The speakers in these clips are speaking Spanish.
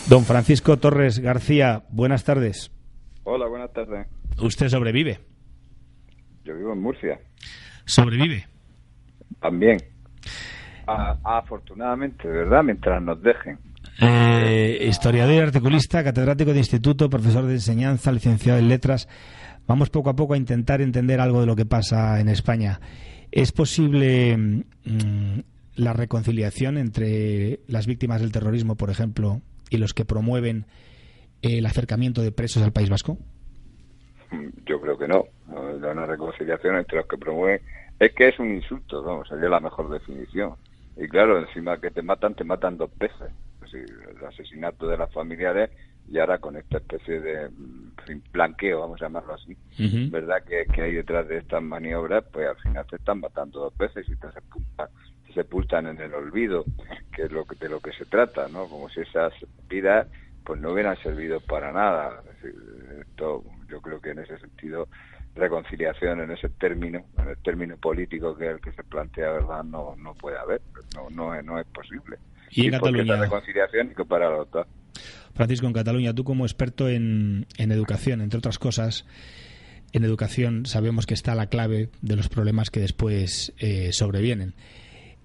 Don Francisco Torres García, buenas tardes. Hola, buenas tardes. ¿Usted sobrevive? Yo vivo en Murcia. ¿Sobrevive? También. Afortunadamente, ¿verdad? Mientras nos dejen. Historiador y articulista, catedrático de instituto, profesor de enseñanza, licenciado en letras. Vamos poco a poco a intentar entender algo de lo que pasa en España. ¿Es posible la reconciliación entre las víctimas del terrorismo, por ejemplo, y los que promueven el acercamiento de presos al País Vasco? Yo creo que no. Una reconciliación entre los que promueven es que es un insulto, vamos, sería la mejor definición. Y claro, encima que te matan dos veces. Es decir, el asesinato de las familiares y ahora con esta especie de blanqueo, vamos a llamarlo así, ¿verdad? Que hay detrás de estas maniobras, pues al final te están matando dos veces y te sepultan en el olvido, que es de lo que se trata, ¿no? Como si esas vidas pues no hubieran servido para nada. Es decir, esto, yo creo que en ese sentido, reconciliación en ese término, en el término político que es el que se plantea, ¿verdad? No puede haber, no es posible. Y en Cataluña, reconciliación y que para la otra. Francisco, en Cataluña, tú como experto en educación, entre otras cosas, en educación sabemos que está la clave de los problemas que después sobrevienen.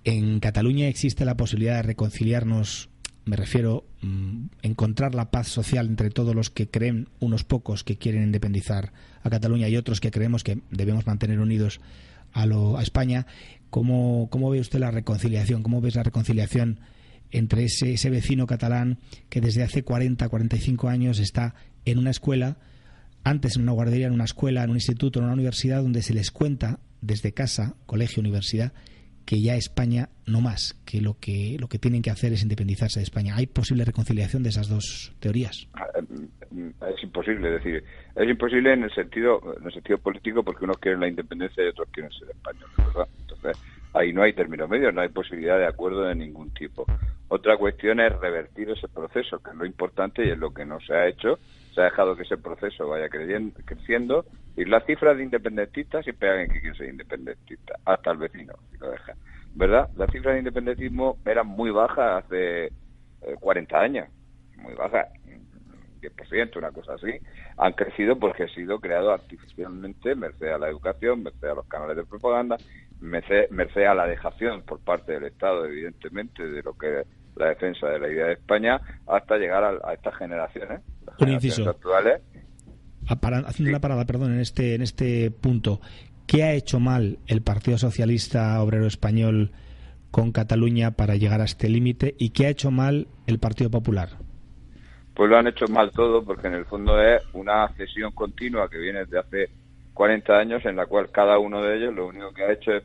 ¿En Cataluña existe la posibilidad de reconciliarnos? Me refiero encontrar la paz social entre todos los que creen, unos pocos que quieren independizar a Cataluña y otros que creemos que debemos mantener unidos a España. ¿Cómo ve usted la reconciliación? ¿Cómo ves la reconciliación entre ese vecino catalán que desde hace 45 años está en una escuela, antes en una guardería, en una escuela, en un instituto, en una universidad, donde se les cuenta desde casa, colegio, universidad, que ya España no más, que lo que tienen que hacer es independizarse de España? ¿Hay posible reconciliación de esas dos teorías? Es imposible, es decir, es imposible en el sentido político, porque unos quieren la independencia y otros quieren ser españoles, ¿verdad? Entonces, ahí no hay término medio, no hay posibilidad de acuerdo de ningún tipo. Otra cuestión es revertir ese proceso, que es lo importante y es lo que no se ha hecho. Se ha dejado que ese proceso vaya creciendo y las cifras de independentistas siempre hagan que quieren ser independentistas, hasta el vecino, si lo deja, ¿verdad? Las cifras de independentismo eran muy bajas hace 40 años, muy bajas, 10%, una cosa así. Han crecido porque ha sido creado artificialmente, merced a la educación, merced a los canales de propaganda, merced a la dejación por parte del Estado, evidentemente, de lo que es la defensa de la idea de España, hasta llegar a estas generaciones, las generaciones actuales. Haciendo una parada, perdón, en este punto, ¿qué ha hecho mal el Partido Socialista Obrero Español con Cataluña para llegar a este límite y qué ha hecho mal el Partido Popular? Pues lo han hecho mal todo, porque en el fondo es una cesión continua que viene desde hace 40 años, en la cual cada uno de ellos lo único que ha hecho es,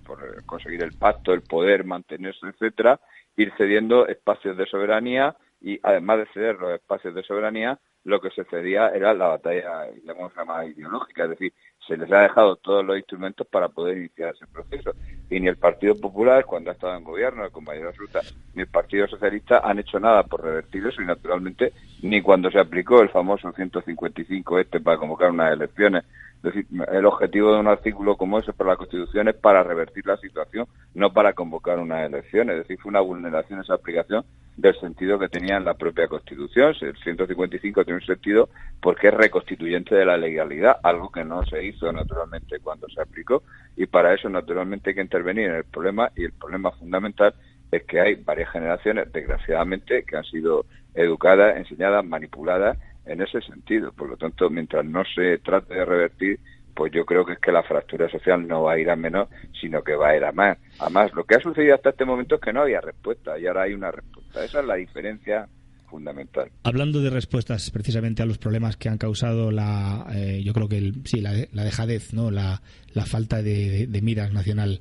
por conseguir el pacto, el poder, mantenerse, etcétera, ir cediendo espacios de soberanía y, además de ceder los espacios de soberanía, lo que se cedía era la batalla, digamos, más ideológica, es decir, se les ha dejado todos los instrumentos para poder iniciar ese proceso. Y ni el Partido Popular, cuando ha estado en gobierno, con mayoría absoluta, ni el Partido Socialista han hecho nada por revertir eso, y naturalmente ni cuando se aplicó el famoso 155 para convocar unas elecciones. Es decir, el objetivo de un artículo como ese para la Constitución es para revertir la situación, no para convocar unas elecciones. Es decir, fue una vulneración esa aplicación del sentido que tenía en la propia Constitución. El 155 tiene un sentido porque es reconstituyente de la legalidad, algo que no se hizo naturalmente cuando se aplicó, y para eso naturalmente hay que intervenir en el problema, y el problema fundamental es que hay varias generaciones, desgraciadamente, que han sido educadas, enseñadas, manipuladas en ese sentido. Por lo tanto, mientras no se trate de revertir, pues yo creo que es que la fractura social no va a ir a menos, sino que va a ir a más. Además, lo que ha sucedido hasta este momento es que no había respuesta, y ahora hay una respuesta. Esa es la diferencia fundamental. Hablando de respuestas precisamente a los problemas que han causado yo creo que la dejadez, ¿no? La falta de miras nacional.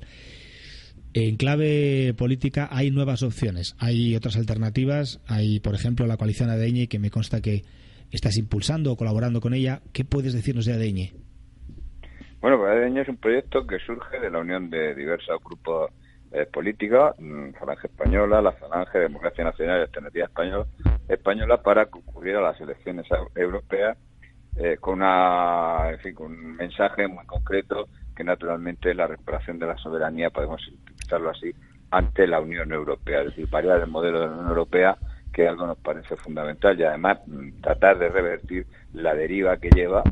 En clave política hay nuevas opciones, hay otras alternativas, hay, por ejemplo, la coalición ADN, que me consta que estás impulsando o colaborando con ella. ¿Qué puedes decirnos de ADN? Bueno, pues ADN es un proyecto que surge de la unión de diversos grupos políticos, Falange Española, la Falange, Democracia Nacional y Alternativa Española, para concurrir a las elecciones europeas con un mensaje muy concreto, que naturalmente es la recuperación de la soberanía, podemos interpretarlo así, ante la Unión Europea. Es decir, variar el modelo de la Unión Europea, que algo nos parece fundamental, y además tratar de revertir la deriva que lleva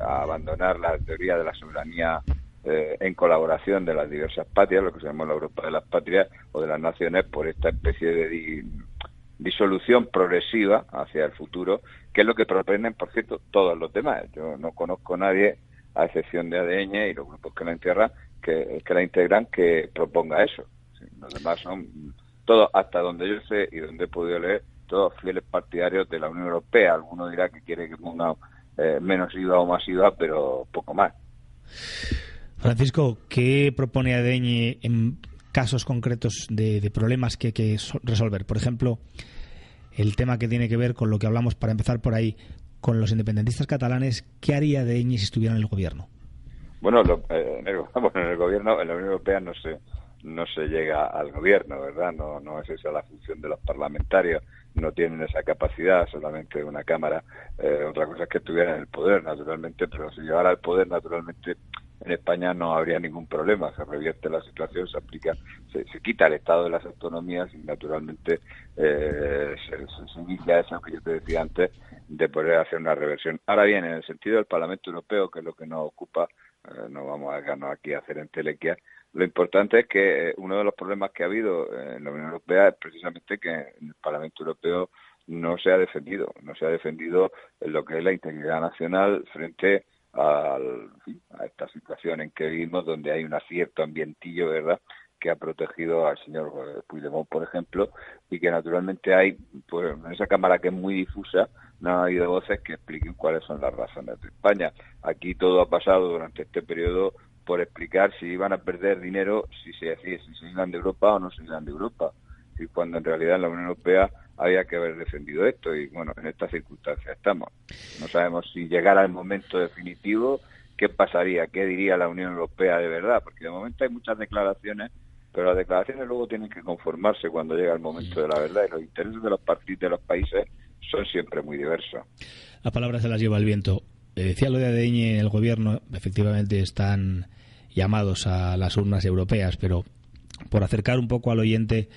a abandonar la teoría de la soberanía en colaboración de las diversas patrias, lo que se llama la Europa de las patrias o de las naciones, por esta especie de disolución progresiva hacia el futuro, que es lo que propenden, por cierto, todos los demás. Yo no conozco a nadie, a excepción de ADN y los grupos que la integran, que proponga eso. Sí, los demás son todos, hasta donde yo sé y donde he podido leer, todos fieles partidarios de la Unión Europea. Alguno dirá que quiere que ponga menos IVA o más IVA, pero poco más. Francisco, ¿qué propone ADN en casos concretos de problemas que hay que resolver? Por ejemplo, el tema que tiene que ver con lo que hablamos, para empezar por ahí, con los independentistas catalanes. ¿Qué haría ADN si estuviera en el gobierno? Bueno, en el gobierno, en la Unión Europea no se llega al gobierno, ¿verdad? No es esa la función de los parlamentarios, no tienen esa capacidad, solamente una cámara. Otra cosa es que estuvieran en el poder, naturalmente, pero si llegara al poder, naturalmente, en España no habría ningún problema. Se revierte la situación, se aplica, se quita el estado de las autonomías y, naturalmente, se inicia eso que yo te decía antes, de poder hacer una reversión. Ahora bien, en el sentido del Parlamento Europeo, que es lo que nos ocupa, no vamos a quedarnos aquí a hacer entelequia. Lo importante es que uno de los problemas que ha habido en la Unión Europea es precisamente que en el Parlamento Europeo no se ha defendido lo que es la integridad nacional frente a esta situación en que vivimos, donde hay un cierto ambientillo, ¿verdad?, que ha protegido al señor Puigdemont, por ejemplo, y que naturalmente hay, pues, en esa Cámara que es muy difusa, no ha habido voces que expliquen cuáles son las razones de España. Aquí todo ha pasado durante este periodo por explicar si iban a perder dinero, si se iban de Europa o no se iban de Europa, y cuando en realidad en la Unión Europea había que haber defendido esto, y bueno, en estas circunstancias estamos. No sabemos si llegara el momento definitivo, qué pasaría, qué diría la Unión Europea de verdad, porque de momento hay muchas declaraciones, pero las declaraciones luego tienen que conformarse cuando llega el momento de la verdad, y los intereses de los países son siempre muy diversos. Las palabras se las lleva el viento. Decía lo de ADN en el gobierno, efectivamente están llamados a las urnas europeas, pero por acercar un poco al oyente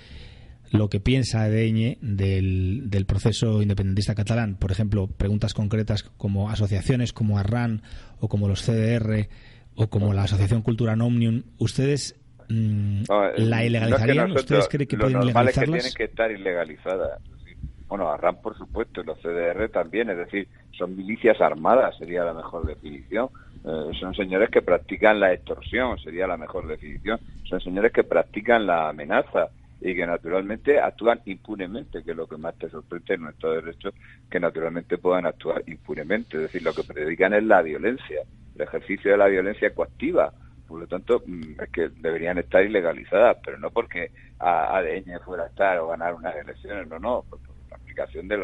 lo que piensa ADN del proceso independentista catalán, por ejemplo, preguntas concretas como asociaciones como Arran o como los CDR o como la Asociación Cultural Òmnium, ¿ustedes la ilegalizarían? No es que ¿Ustedes creen que pueden lo normal es que ilegalizarlas? tienen que estar ilegalizadas. Bueno, Arran, por supuesto, y los CDR también, es decir, son milicias armadas, sería la mejor definición. Son señores que practican la extorsión, sería la mejor definición. Son señores que practican la amenaza y que naturalmente actúan impunemente, que es lo que más te sorprende en nuestro derecho, que naturalmente puedan actuar impunemente. Es decir, lo que predican es la violencia, el ejercicio de la violencia coactiva. Por lo tanto, es que deberían estar ilegalizadas, pero no porque ADN fuera a estar o ganar unas elecciones, no, por la aplicación del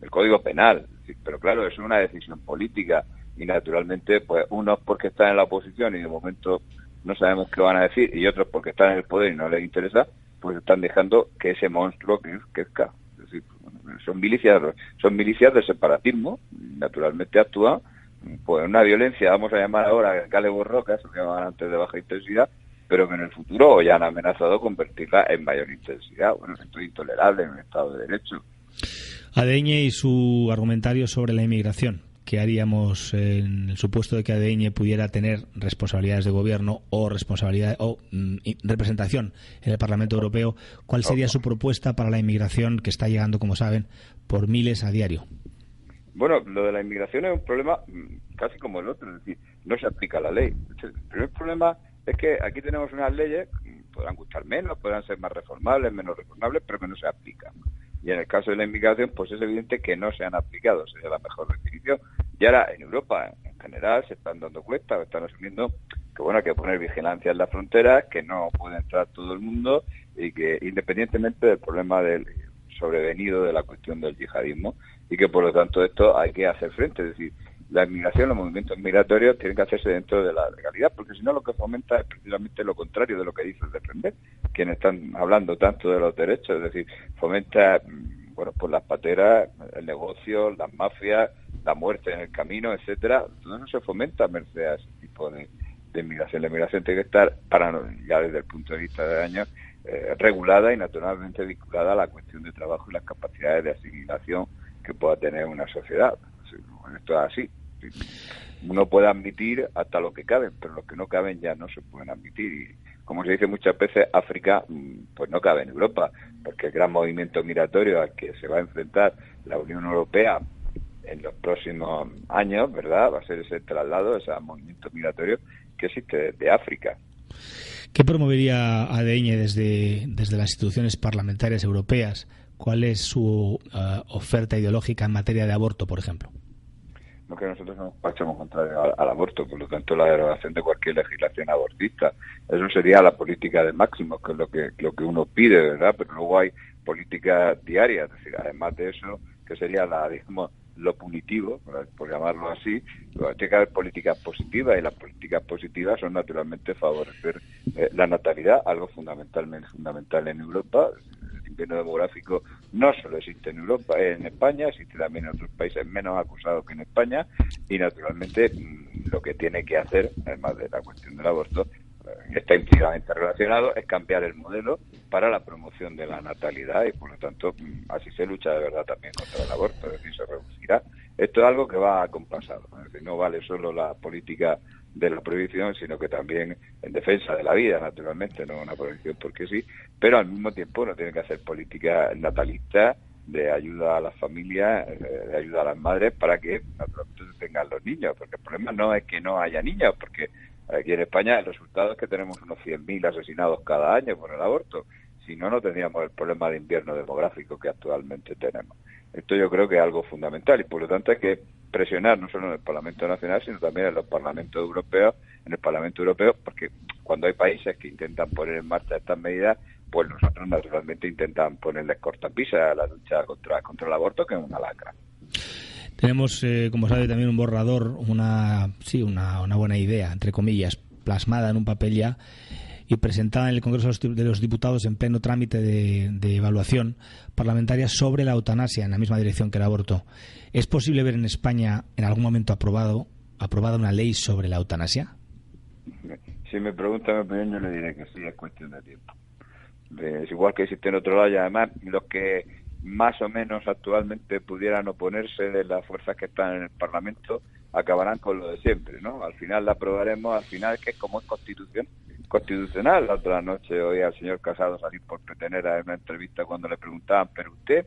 Código Penal. Pero claro, es una decisión política y naturalmente, pues unos porque están en la oposición y de momento no sabemos qué van a decir, y otros porque están en el poder y no les interesa, pues están dejando que ese monstruo crezca. Es decir, son milicias de separatismo, y naturalmente actúan pues una violencia, vamos a llamar ahora Cale Borroca, eso que llamaban antes de baja intensidad, pero que en el futuro ya han amenazado convertirla en mayor intensidad. Bueno, esto es intolerable en un Estado de Derecho. ADN y su argumentario sobre la inmigración. ¿Qué haríamos en el supuesto de que ADN pudiera tener responsabilidades de gobierno o representación en el Parlamento Europeo? ¿Cuál sería su propuesta para la inmigración que está llegando, como saben, por miles a diario? Bueno, lo de la inmigración es un problema casi como el otro, es decir, no se aplica la ley. El primer problema es que aquí tenemos unas leyes, podrán gustar menos, podrán ser más reformables, menos reformables, pero que no se aplican. Y en el caso de la inmigración, pues es evidente que no se han aplicado, sería la mejor definición. Y ahora, en Europa, en general, se están dando cuenta, están asumiendo que, bueno, hay que poner vigilancia en las fronteras, que no puede entrar todo el mundo y que, independientemente del problema del sobrevenido de la cuestión del yihadismo, y que, por lo tanto, esto hay que hacer frente. Es decir, la inmigración, los movimientos migratorios tienen que hacerse dentro de la legalidad, porque si no lo que fomenta es precisamente lo contrario de lo que dice defender quienes están hablando tanto de los derechos, es decir, fomenta, bueno, pues las pateras, el negocio, las mafias, la muerte en el camino, etcétera. Todo eso se fomenta merced a ese tipo de inmigración. La inmigración tiene que estar, ya desde el punto de vista de daño, regulada y naturalmente vinculada a la cuestión de trabajo y las capacidades de asimilación que pueda tener una sociedad. Esto es así. Uno puede admitir hasta lo que caben, pero los que no caben ya no se pueden admitir. Y como se dice muchas veces, África pues no cabe en Europa, porque el gran movimiento migratorio al que se va a enfrentar la Unión Europea en los próximos años, ¿verdad?, va a ser ese traslado, ese movimiento migratorio que existe desde África. ¿Qué promovería ADN desde las instituciones parlamentarias europeas? ¿Cuál es su oferta ideológica en materia de aborto, por ejemplo? No, que nosotros no marchamos contrario al aborto, por lo tanto la derogación de cualquier legislación abortista, eso sería la política de máximos, que es lo que uno pide, ¿verdad? Pero luego hay políticas diarias, es decir, además de eso, que sería digamos, lo punitivo, por llamarlo así, tiene que haber políticas positivas, y las políticas positivas son naturalmente favorecer la natalidad, algo fundamental en Europa. El invierno demográfico no solo existe en Europa, en España, existe también en otros países menos acusados que en España, y naturalmente lo que tiene que hacer, además de la cuestión del aborto, está íntimamente relacionado, es cambiar el modelo para la promoción de la natalidad, y por lo tanto así se lucha de verdad también contra el aborto, es decir, se reducirá. Esto es algo que va acompasado, es decir, no vale solo la política de la prohibición, sino que también en defensa de la vida, naturalmente, no una prohibición porque sí, pero al mismo tiempo no tiene que hacer política natalista de ayuda a las familias, de ayuda a las madres para que naturalmente se tengan los niños, porque el problema no es que no haya niños, porque aquí en España el resultado es que tenemos unos 100.000 asesinados cada año por el aborto. Si no, no tendríamos el problema de invierno demográfico que actualmente tenemos. Esto yo creo que es algo fundamental, y por lo tanto hay que presionar no solo en el Parlamento Nacional, sino también en los Parlamentos Europeos, porque cuando hay países que intentan poner en marcha estas medidas, pues nosotros naturalmente intentan ponerles cortapisas a la lucha contra el aborto, que es una lacra. Tenemos, como sabe, también un borrador, una buena idea, entre comillas, plasmada en un papel ya y presentada en el Congreso de los Diputados en pleno trámite de evaluación parlamentaria sobre la eutanasia, en la misma dirección que el aborto. ¿Es posible ver en España en algún momento aprobada una ley sobre la eutanasia? Si me pregunta mi opinión, yo le diré que sí, es cuestión de tiempo. Es igual que existe en otro lado, y además los que más o menos actualmente pudieran oponerse de las fuerzas que están en el Parlamento acabarán con lo de siempre, ¿no? Al final la aprobaremos, al final que es como es constitucional. La otra noche oí al señor Casado salir por Petenera en una entrevista cuando le preguntaban, pero usted,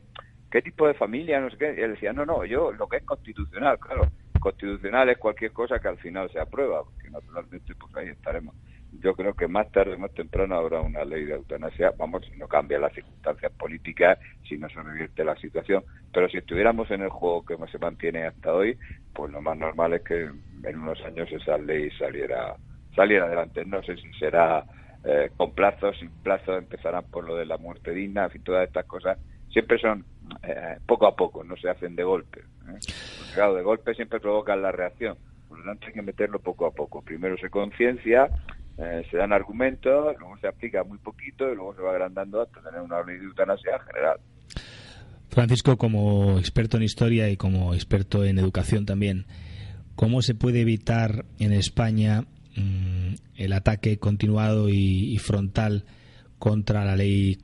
¿qué tipo de familia? No sé qué. Y él decía, no, yo lo que es constitucional, claro. Constitucional es cualquier cosa que al final se aprueba, porque naturalmente pues ahí estaremos. Yo creo que más tarde o más temprano habrá una ley de eutanasia, si no cambian las circunstancias políticas, si no se revierte la situación, pero si estuviéramos en el juego que se mantiene hasta hoy, pues lo más normal es que en unos años esa ley saliera adelante. No sé si será con plazos, sin plazos, empezarán por lo de la muerte digna, en fin, todas estas cosas siempre son poco a poco, no se hacen de golpe. Porque, claro, de golpe siempre provocan la reacción, por lo tanto hay que meterlo poco a poco. Primero se conciencia, se dan argumentos, luego se aplica muy poquito y luego se va agrandando hasta tener una ley de eutanasia general. Francisco, como experto en historia y como experto en educación también, ¿cómo se puede evitar en España el ataque continuado y frontal contra la ley,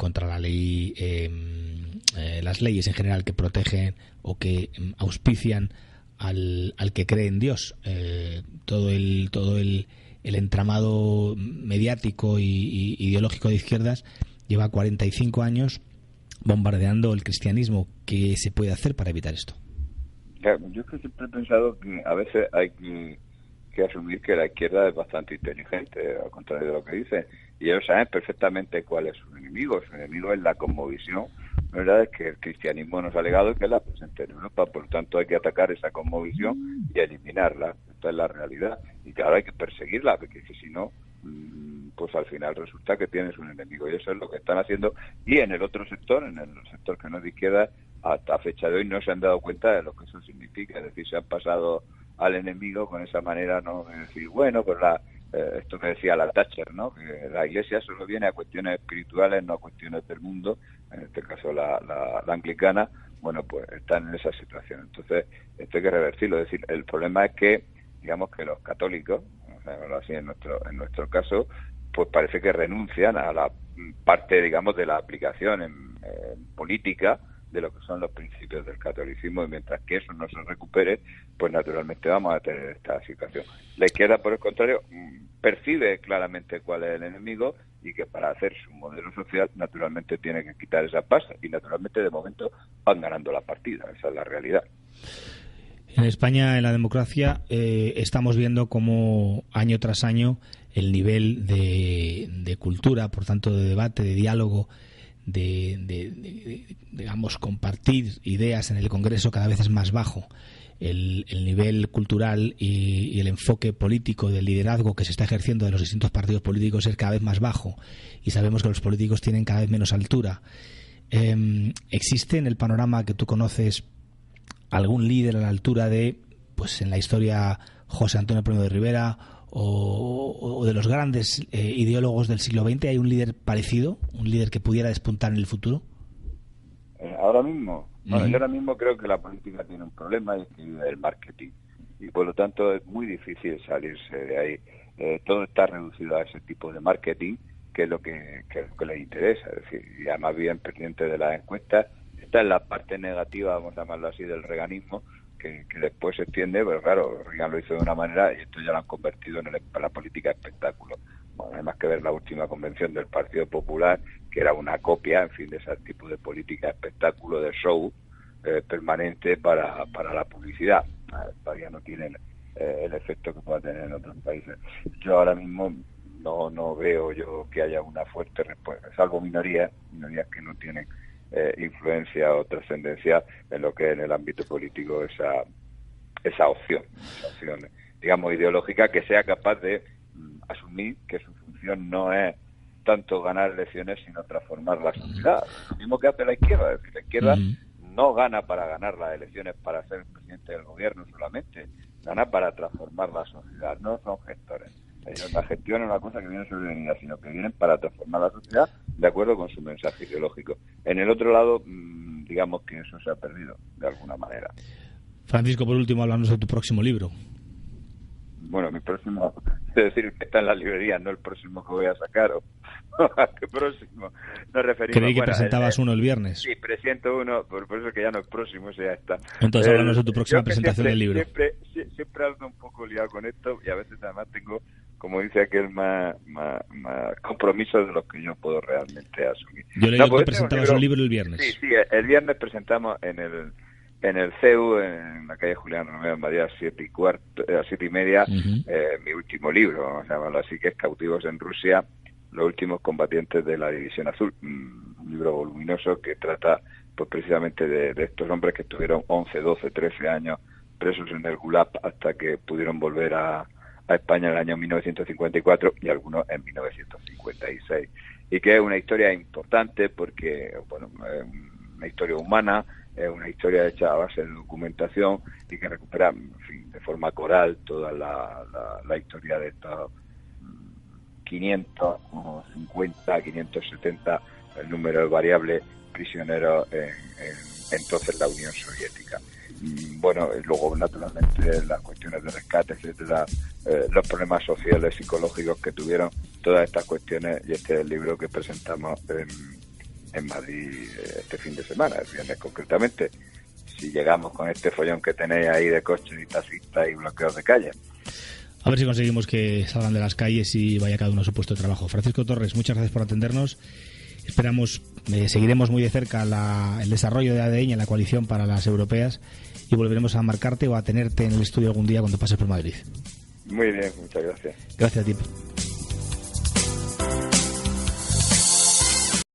las leyes en general que protegen o que auspician al que cree en Dios? Todo el entramado mediático y ideológico de izquierdas lleva 45 años bombardeando el cristianismo. ¿Qué se puede hacer para evitar esto? Yo siempre he pensado que a veces hay que asumir que la izquierda es bastante inteligente, al contrario de lo que dicen, y ellos saben perfectamente cuál es su enemigo. Su enemigo es la cosmovisión, ¿verdad? Es que el cristianismo nos ha legado y que es la presente en Europa, por lo tanto hay que atacar esa cosmovisión y eliminarla. Esta es la realidad, y claro, hay que perseguirla, porque si no, pues al final resulta que tienes un enemigo, y eso es lo que están haciendo. Y en el otro sector, en el sector que no es de izquierda, hasta fecha de hoy no se han dado cuenta de lo que eso significa, es decir, se han pasado al enemigo con esa manera, ¿no?, de decir, bueno, pues esto que decía la Thatcher, ¿no?, que la Iglesia solo viene a cuestiones espirituales, no a cuestiones del mundo, en este caso la anglicana. Bueno, pues están en esa situación. Entonces, esto hay que revertirlo. Es decir, el problema es que, digamos que los católicos, así en nuestro caso, pues parece que renuncian a la parte, digamos, de la aplicación en política de lo que son los principios del catolicismo, y mientras que eso no se recupere, pues naturalmente vamos a tener esta situación. La izquierda, por el contrario, percibe claramente cuál es el enemigo y que para hacer su modelo social, naturalmente tiene que quitar esas bases, y naturalmente de momento van ganando la partida, esa es la realidad. En España, en la democracia, estamos viendo cómo año tras año el nivel de cultura, por tanto de debate, de diálogo, digamos, compartir ideas en el Congreso cada vez es más bajo. El nivel cultural y el enfoque político del liderazgo que se está ejerciendo de los distintos partidos políticos es cada vez más bajo, y sabemos que los políticos tienen cada vez menos altura. ¿Existe en el panorama que tú conoces algún líder a la altura de, pues en la historia, José Antonio Primo de Rivera o de los grandes ideólogos del siglo XX? ¿Hay un líder parecido, un líder que pudiera despuntar en el futuro? Ahora mismo, bueno, yo ahora mismo creo que la política tiene un problema, y es que vive el marketing, y por lo tanto es muy difícil salirse de ahí. Todo está reducido a ese tipo de marketing, que es lo que les interesa, es decir, y además bien pendiente de las encuestas. Esta es la parte negativa, vamos a llamarlo así, del reaganismo, que después se extiende, pero claro, Reagan lo hizo de una manera y esto ya lo han convertido en la política espectáculo. Bueno, hay más que ver la última convención del Partido Popular, que era una copia, en fin, de ese tipo de política espectáculo, de show permanente para la publicidad. Todavía no tienen el efecto que pueda tener en otros países. Yo ahora mismo no veo yo que haya una fuerte respuesta, salvo minorías que no tienen influencia o trascendencia en lo que es en el ámbito político esa opción, digamos, ideológica, que sea capaz de asumir que su función no es tanto ganar elecciones, sino transformar la sociedad. Lo mismo que hace la izquierda, es decir, la izquierda no gana para ganar las elecciones para ser presidente del gobierno solamente, gana para transformar la sociedad, no son gestores. La gestión es una cosa que viene sobrevenida, sino que vienen para transformar la sociedad de acuerdo con su mensaje ideológico. En el otro lado, digamos que eso se ha perdido de alguna manera. Francisco, por último, háblanos de tu próximo libro. Bueno, mi próximo, es decir, que está en la librería, no el próximo que voy a sacar, o a qué próximo nos referimos. Creí que presentabas uno el viernes. Sí, presento uno, por eso que ya no es próximo, ese ya está. Entonces, háblanos de tu próxima presentación del libro. Siempre ando un poco liado con esto, y a veces además tengo, como dice aquel, más compromisos de los que yo puedo realmente asumir. Yo leí que presentabas un libro el viernes. Sí, el viernes presentamos en el CEU, en la calle Julián Romero, en Madrid, a 7:30, mi último libro, vamos a llamarlo así, que es Cautivos en Rusia, los últimos combatientes de la División Azul, un libro voluminoso que trata pues precisamente de estos hombres que estuvieron 11, 12, 13 años presos en el Gulag hasta que pudieron volver a España en el año 1954 y algunos en 1956. Y que es una historia importante porque, bueno, es una historia humana, es una historia hecha a base de documentación y que recupera, en fin, de forma coral toda la historia de estos 550, 570, el número variable, prisioneros en entonces la Unión Soviética. Bueno, y luego naturalmente las cuestiones de rescate, etcétera, los problemas sociales, psicológicos que tuvieron, todas estas cuestiones, y este es el libro que presentamos en Madrid este fin de semana, el viernes concretamente, si llegamos con este follón que tenéis ahí de coches y taxistas y bloqueos de calle. A ver si conseguimos que salgan de las calles y vaya cada uno a su puesto de trabajo. Francisco Torres, muchas gracias por atendernos. Esperamos, seguiremos muy de cerca el desarrollo de ADN en la coalición para las europeas y volveremos a marcarte o a tenerte en el estudio algún día cuando pases por Madrid. Muy bien, muchas gracias. Gracias a ti.